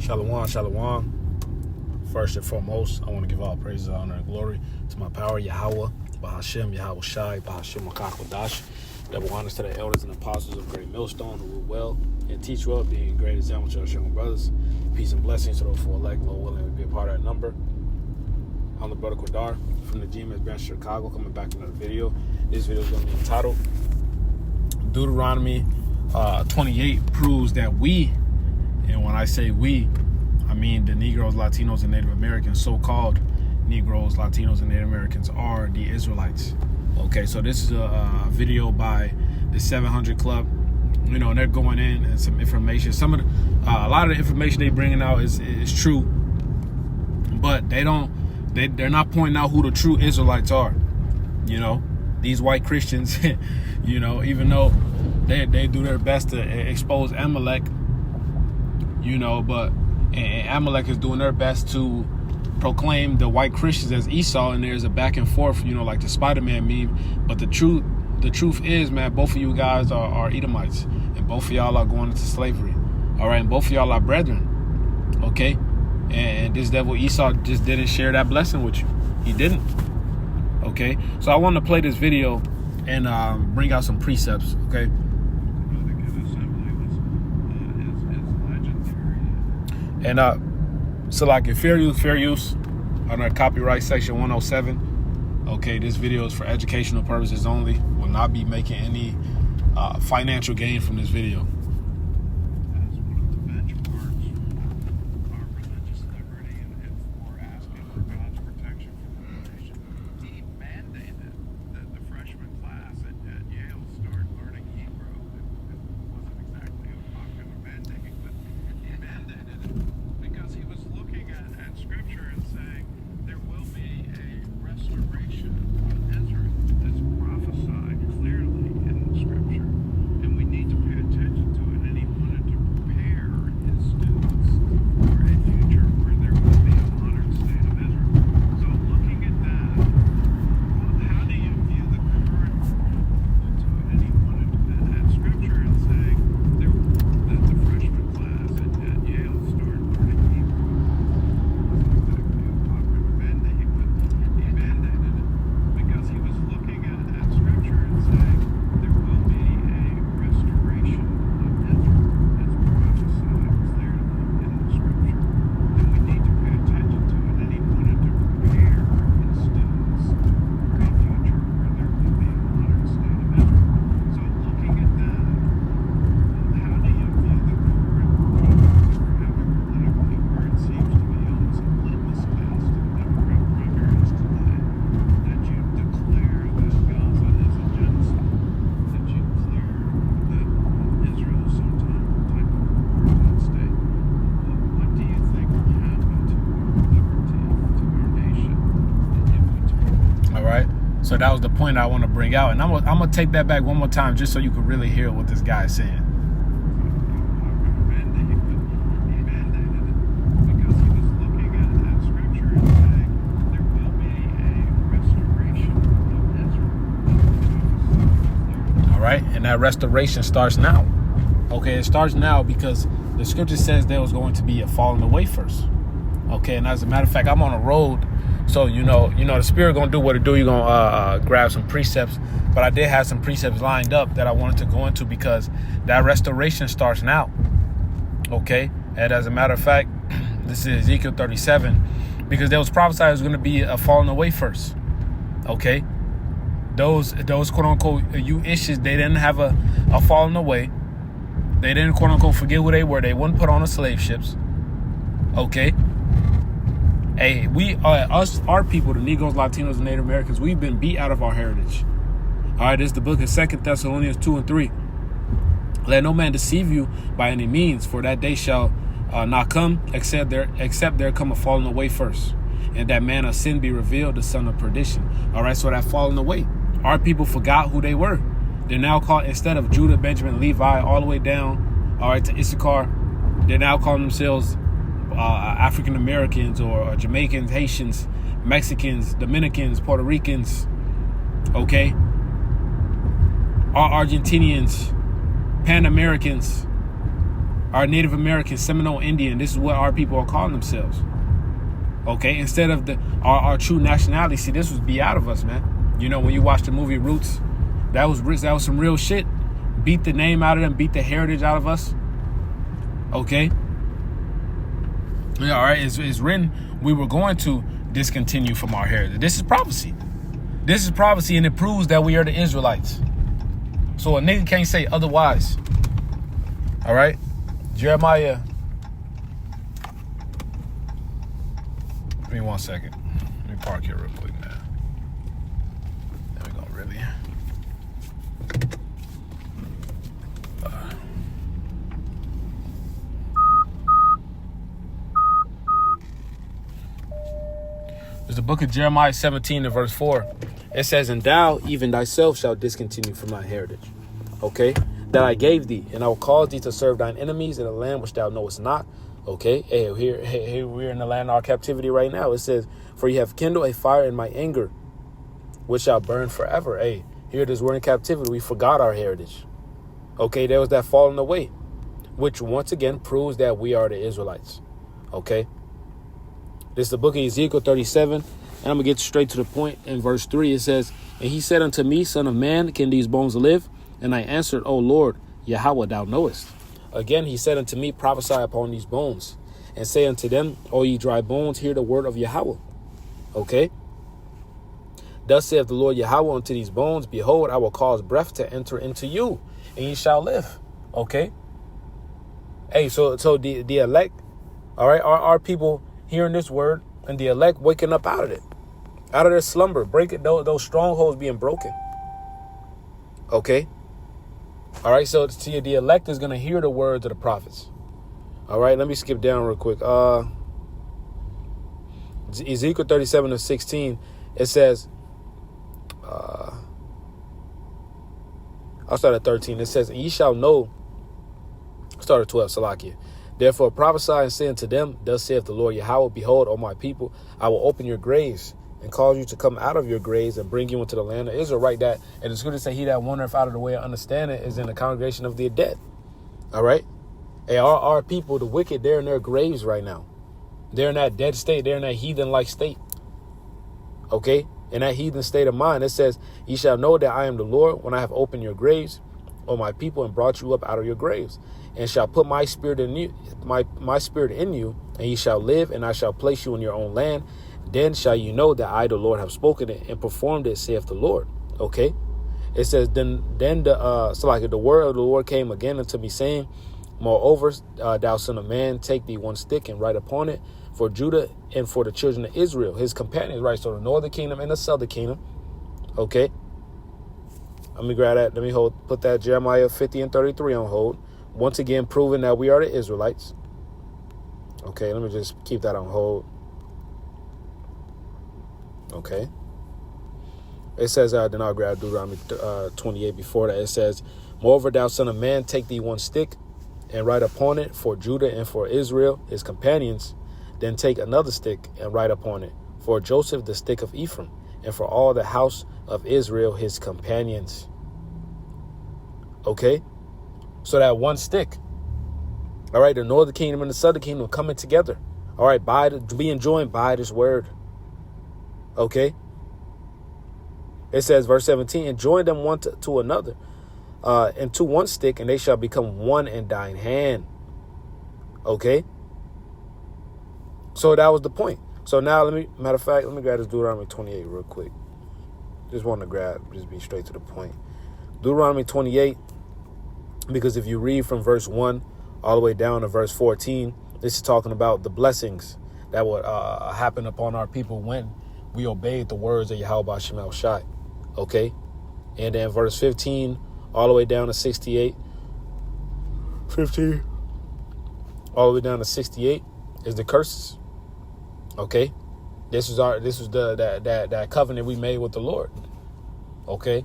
Shalom, shalom. First and foremost, I want to give all praise, honor, and glory to my power, Yahweh, Bahashem, Yahweh Shai, Bahashem Makakwadash. Double honors to the elders and apostles of Great Millstone who rule well and teach well, being great example to our young brothers. Peace and blessings to those four elect, Lord willing to be a part of that number. I'm the brother Quadar from the GMS branch of Chicago, coming back with another video. This video is going to be entitled Deuteronomy 28 proves that we, and when I say we, I mean the Negroes, Latinos, and Native Americans, so-called Negroes, Latinos, and Native Americans are the Israelites. Okay, so this is a video by the 700 Club. You know, and they're going in and some information. Some of the, a lot of the information they bringing out is true, but they're not pointing out who the true Israelites are. You know, these white Christians, you know, even though they do their best to expose Amalek, you know, but and Amalek is doing their best to proclaim the white Christians as Esau, and there's a back and forth, you know, like the Spider-Man meme. But the truth is, man, both of you guys are Edomites, and both of y'all are going into slavery. All right, and both of y'all are brethren. Okay, and this devil Esau just didn't share that blessing with you. He didn't. Okay, so I want to play this video and bring out some precepts. Okay. And so like in fair use under copyright section 107. Okay, this video is for educational purposes only. Will not be making any financial gain from this video. As one of the benchmarks for our religious liberty and for asking for God's protection for the nation, he mandated that the freshman class at Yale start learning Hebrew. It wasn't exactly a popular mandate, but he mandated it because he was looking at Scripture and saying there will be a restoration of Israel that's prophesied clearly in Scripture, and we need to pay attention to it. And he wanted to prepare his students for a future where there will be a modern state of Israel. So looking at that, how do you view the current world to it? And he wanted at Scripture and saying that the freshman class at Yale start learning Hebrew. Exactly a popular mandate, but he mandated it because he was looking at Scripture and saying there will be a restoration of Israel as prophesied clearly in the Scripture, and we need to pay attention to it. And he wanted to prepare his students for a future where there will be a modern state of Israel. So looking at that, how do you view the current problems that we're having politically, where it seems to be almost a litmus test in Democrat primaries today, that you declare that Gaza is a genocide, that you declare that Israel is some type of apartheid state? What do you think will happen to our liberty, to our nation, if we turn? All right. So that was the point I want to bring out, and I'm gonna take that back one more time just so you can really hear what this guy is saying. Mandate, but he mandated it because he was looking at Scripture and saying there will be a restoration of Israel as prophesied clearly. All right, and that restoration starts now. Okay, it starts now because the Scripture says there was going to be a falling away first. Okay, and as a matter of fact, I'm on a road, so you know the Spirit gonna do what it do. You're gonna grab some precepts, but I did have some precepts lined up that I wanted to go into because that restoration starts now. Okay, and as a matter of fact, this is Ezekiel 37, because there was prophesied there was going to be a falling away first. Okay, those quote unquote you issues, they didn't have a falling away. They didn't quote unquote forget who they were. They wouldn't put on the slave ships. Okay. Hey, our people, the Negroes, Latinos, and Native Americans, we've been beat out of our heritage. All right, this is the book of 2 Thessalonians 2 and 3. Let no man deceive you by any means, for that day shall not come, except there come a falling away first, and that man of sin be revealed, the son of perdition. All right, so that falling away. Our people forgot who they were. They're now called, instead of Judah, Benjamin, Levi, all the way down, all right, to Issachar, they're now calling themselves African Americans or Jamaicans, Haitians, Mexicans, Dominicans, Puerto Ricans, okay, Argentinians, Pan Americans, Our Native American, Seminole Indian, this is what our people are calling themselves. Okay, instead of our true nationality. See, this was beat out of us, man. You know, when you watch the movie Roots, that was some real shit. Beat the name out of them, beat the heritage out of us. Okay. Yeah, all right, it's written we were going to discontinue from our heritage. This is prophecy. This is prophecy, and it proves that we are the Israelites. So a nigga can't say otherwise. All right, Jeremiah. Give me 1 second. Let me park here real quick, man. There we go, really. There's the book of Jeremiah 17 and verse 4. It says, and thou, even thyself, shalt discontinue from thy heritage. Okay? That I gave thee, and I will cause thee to serve thine enemies in a land which thou knowest not. Okay? Hey, here we're in the land of our captivity right now. It says, for you have kindled a fire in my anger, which shall burn forever. Hey, here it is, we're in captivity. We forgot our heritage. Okay? There was that falling away, which once again proves that we are the Israelites. Okay? This is the book of Ezekiel 37, and I'm going to get straight to the point. In verse 3, it says, and he said unto me, son of man, can these bones live? And I answered, O Lord, Yahweh, thou knowest. Again, he said unto me, prophesy upon these bones, and say unto them, O ye dry bones, hear the word of Yahweh. Okay? Thus saith the Lord Yahweh unto these bones, behold, I will cause breath to enter into you, and ye shall live. Okay? Hey, so the elect, all right, our people hearing this word, and the elect waking up out of it, out of their slumber, breaking those strongholds being broken. Okay. All right. So the elect is going to hear the words of the prophets. All right. Let me skip down real quick. Ezekiel 37 and 16. It says, I'll start at 13. It says, and ye shall know, start at 12, Salakia. Therefore prophesy and say unto them, thus saith the Lord Yahweh, behold, O my people, I will open your graves and cause you to come out of your graves and bring you into the land of Israel. Right, that, and it's good to say he that wandereth out of the way of understanding is in the congregation of the dead. All right. Hey, our people, the wicked, they're in their graves right now. They're in that dead state. They're in that heathen-like state. Okay. In that heathen state of mind, it says, ye shall know that I am the Lord when I have opened your graves, O my people, and brought you up out of your graves, and shall put my spirit in you, my spirit in you, and ye shall live, and I shall place you in your own land. Then shall you know that I, the Lord, have spoken it and performed it, saith the Lord. Okay. It says, then the word of the Lord came again unto me, saying, moreover, thou son of man, take thee one stick and write upon it for Judah and for the children of Israel, his companions, right? So the northern kingdom and the southern kingdom. Okay. Let me grab that. Let me put that Jeremiah 50 and 33 on hold. Once again, proving that we are the Israelites. Okay, let me just keep that on hold. Okay. It says, then I'll grab Deuteronomy 28 before that. It says, moreover, thou son of man, take thee one stick and write upon it for Judah and for Israel, his companions. Then take another stick and write upon it for Joseph, the stick of Ephraim, and for all the house of Israel, his companions. Okay. So that one stick. All right. The northern kingdom and the southern kingdom coming together. All right. Being joined by this word. Okay. It says, verse 17, and join them one to another, and to one stick, and they shall become one in thine hand. Okay. So that was the point. So now matter of fact, let me grab this Deuteronomy 28 real quick. Just want to just be straight to the point. Deuteronomy 28, because if you read from verse 1 all the way down to verse 14, this is talking about the blessings that would happen upon our people when we obeyed the words of Yahweh Shemel Shai. Okay. And then verse 15 all the way down to 68. 15 all the way down to 68 is the curses. Okay. This was that covenant we made with the Lord. Okay.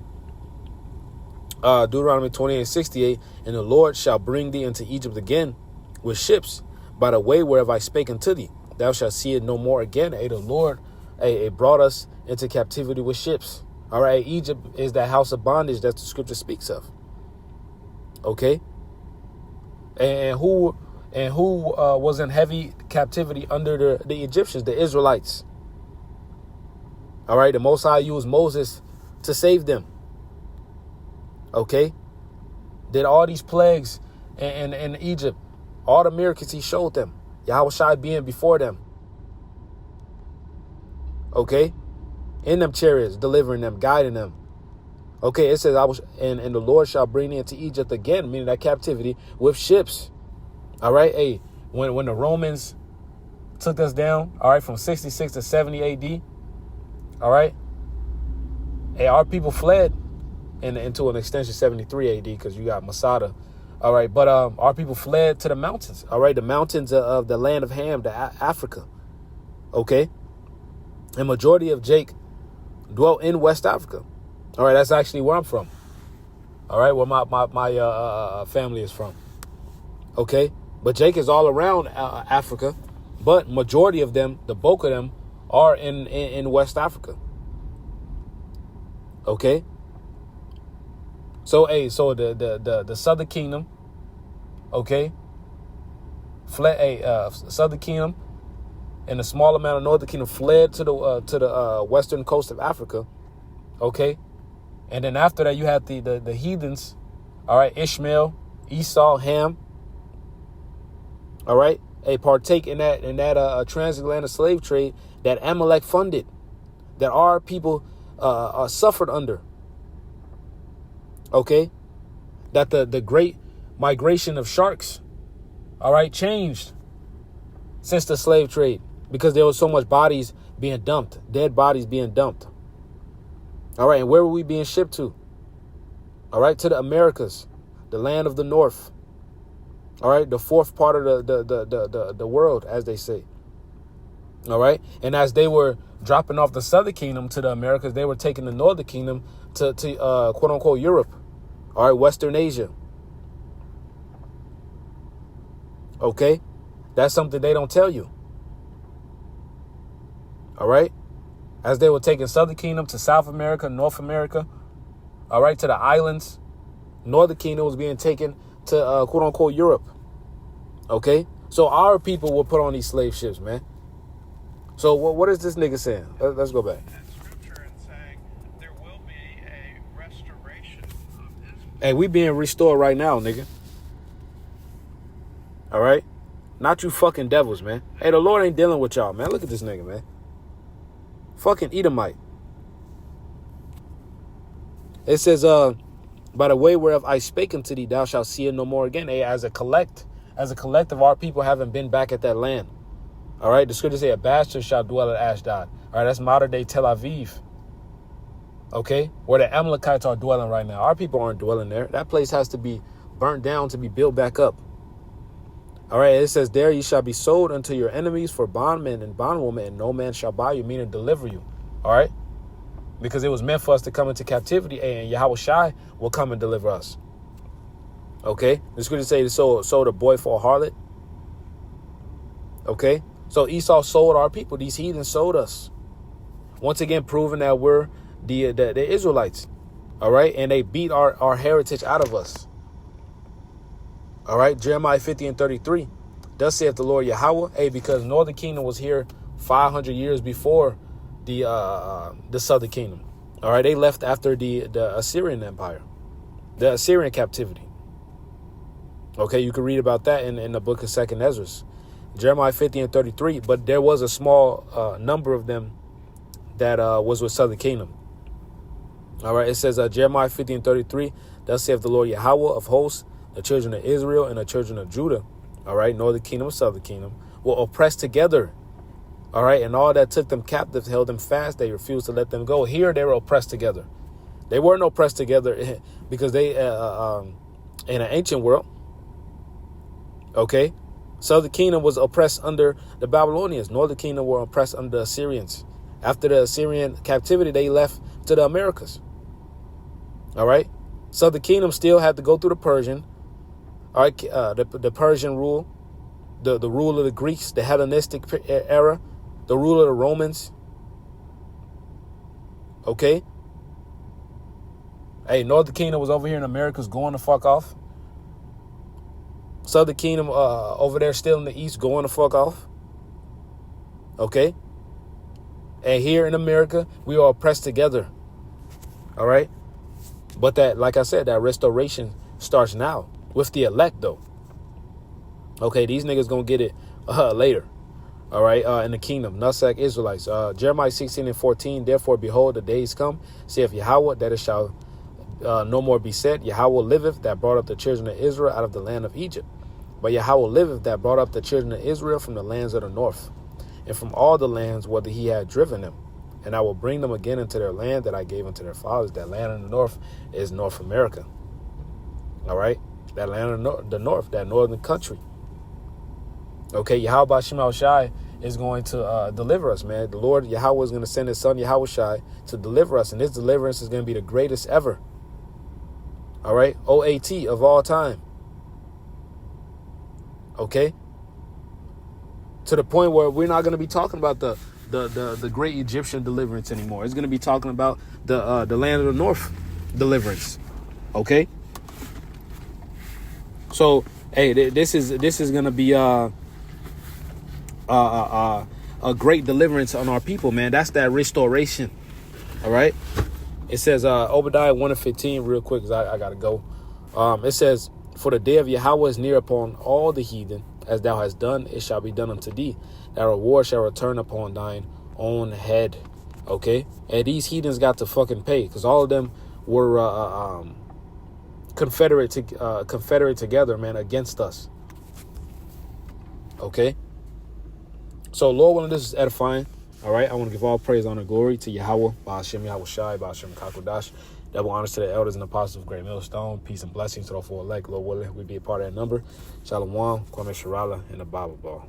Deuteronomy 28:68, and the Lord shall bring thee into Egypt again with ships by the way whereof I spake unto thee. Thou shalt see it no more again. The Lord it brought us into captivity with ships. All right. Egypt is that house of bondage that the scripture speaks of. Okay. And who was in heavy captivity under the Egyptians, the Israelites. All right, the Most High used Moses to save them. Okay, did all these plagues in Egypt, all the miracles he showed them, Yahweh Shai being before them. Okay, in them chariots, delivering them, guiding them. Okay, it says, and the Lord shall bring thee into Egypt again, meaning that captivity, with ships. All right, hey, when the Romans took us down, all right, from 66 to 70 AD, all right, hey, our people fled into an extension 73 AD because you got Masada. All right, but our people fled to the mountains. All right, the mountains of the land of Ham, Africa. Okay, and majority of Jake dwelt in West Africa. All right, that's actually where I'm from. All right, where my family is from. Okay, but Jake is all around Africa, but majority of them, the bulk of them, are in West Africa. Okay. So the Southern Kingdom, okay, fled. Southern Kingdom and a small amount of Northern Kingdom fled to the western coast of Africa, okay, and then after that you had the heathens, all right, Ishmael, Esau, Ham, all right, partake in that transatlantic slave trade that Amalek funded, that our people suffered under. Okay, that the great migration of sharks, all right, changed since the slave trade because there was so much bodies being dumped, dead bodies being dumped. All right, and where were we being shipped to? All right, to the Americas, the land of the North. All right, the fourth part of the world, as they say. All right, and as they were dropping off the Southern Kingdom to the Americas, they were taking the Northern Kingdom to quote unquote Europe. All right, Western Asia. Okay, that's something they don't tell you. All right, as they were taking Southern Kingdom to South America, North America, all right, to the islands. Northern Kingdom was being taken to quote unquote Europe. Okay, so our people were put on these slave ships, man. So what is this nigga saying? Let's go back. Hey, we being restored right now, nigga. All right? Not you fucking devils, man. Hey, the Lord ain't dealing with y'all, man. Look at this nigga, man. Fucking Edomite. It says, by the way whereof I spake unto thee, thou shalt see it no more again. Hey, as a collective, our people haven't been back at that land. All right? The scriptures say a bastard shall dwell at Ashdod. All right, that's modern day Tel Aviv. Okay, where the Amalekites are dwelling right now. Our people aren't dwelling there. That place has to be burnt down to be built back up. All right, it says, there ye shall be sold unto your enemies for bondmen and bondwomen, and no man shall buy you, meaning deliver you. All right, because it was meant for us to come into captivity, and Yahweh Shai will come and deliver us. Okay, the scripture say sold a boy for a harlot. Okay, so Esau sold our people. These heathens sold us. Once again, proving that we're the Israelites, all right, and they beat our heritage out of us. All right, Jeremiah 50 and 33. Thus saith the Lord Yahweh, hey, because Northern Kingdom was here 500 years before the Southern Kingdom. All right, they left after the Assyrian Empire, the Assyrian captivity. Okay, you can read about that in the book of 2nd Ezra, Jeremiah 50 and 33. But there was a small number of them that was with Southern Kingdom. All right, it says Jeremiah 50 and 33, thus saith the Lord Yahweh of hosts, the children of Israel and the children of Judah, all right, Northern Kingdom, Southern Kingdom, were oppressed together. All right, and all that took them captive held them fast. They refused to let them go. Here they were oppressed together. They weren't oppressed together because they, in an ancient world, okay, Southern Kingdom was oppressed under the Babylonians. Northern Kingdom were oppressed under the Assyrians. After the Assyrian captivity, they left to the Americas. All right. Southern Kingdom still had to go through the Persian. All right. The Persian rule, the rule of the Greeks, the Hellenistic era, the rule of the Romans. Okay. Hey, Northern Kingdom was over here in Americas going the fuck off. Southern Kingdom over there still in the east going the fuck off. Okay? And here in America, we are oppressed together. All right? But that, like I said, that restoration starts now with the elect, though. Okay, these niggas gonna get it later. All right, in the kingdom, nutsack Israelites. Jeremiah 16:14. Therefore, behold, the days come, saith Yahweh, that it shall no more be said, Yahweh liveth, that brought up the children of Israel out of the land of Egypt. But Yahweh liveth, that brought up the children of Israel from the lands of the north, and from all the lands whither he had driven them. And I will bring them again into their land that I gave unto their fathers. That land in the north is North America. All right, that land in the north, that northern country. Okay, Yahweh Shema Shai is going to deliver us, man. The Lord Yahweh is going to send his son Yahweh Shai to deliver us, and this deliverance is going to be the greatest ever. All right, OAT of all time. Okay, to the point where we're not going to be talking about the great Egyptian deliverance anymore. It's going to be talking about the land of the north deliverance. Okay, so hey, this is going to be a great deliverance on our people, man. That's that restoration. All right. It says Obadiah 1:15 real quick, because I gotta go. It says, for the day of Yahweh is near upon all the heathen, as thou hast done, it shall be done unto thee. Thy reward shall return upon thine own head. Okay, and these heathens got to fucking pay, because all of them were confederate together, man, against us. Okay. So, Lord willing, this is edifying. All right. I want to give all praise, honor, glory to Yahweh, Ba'ashem Yahweh Shai, Ba'ashem Kakodash. Double honors to the elders and apostles of Great Millstone. Peace and blessings to the four elect. Lord willing, we be a part of that number. Shalom, Kwame Sharala, and the Bible Ball.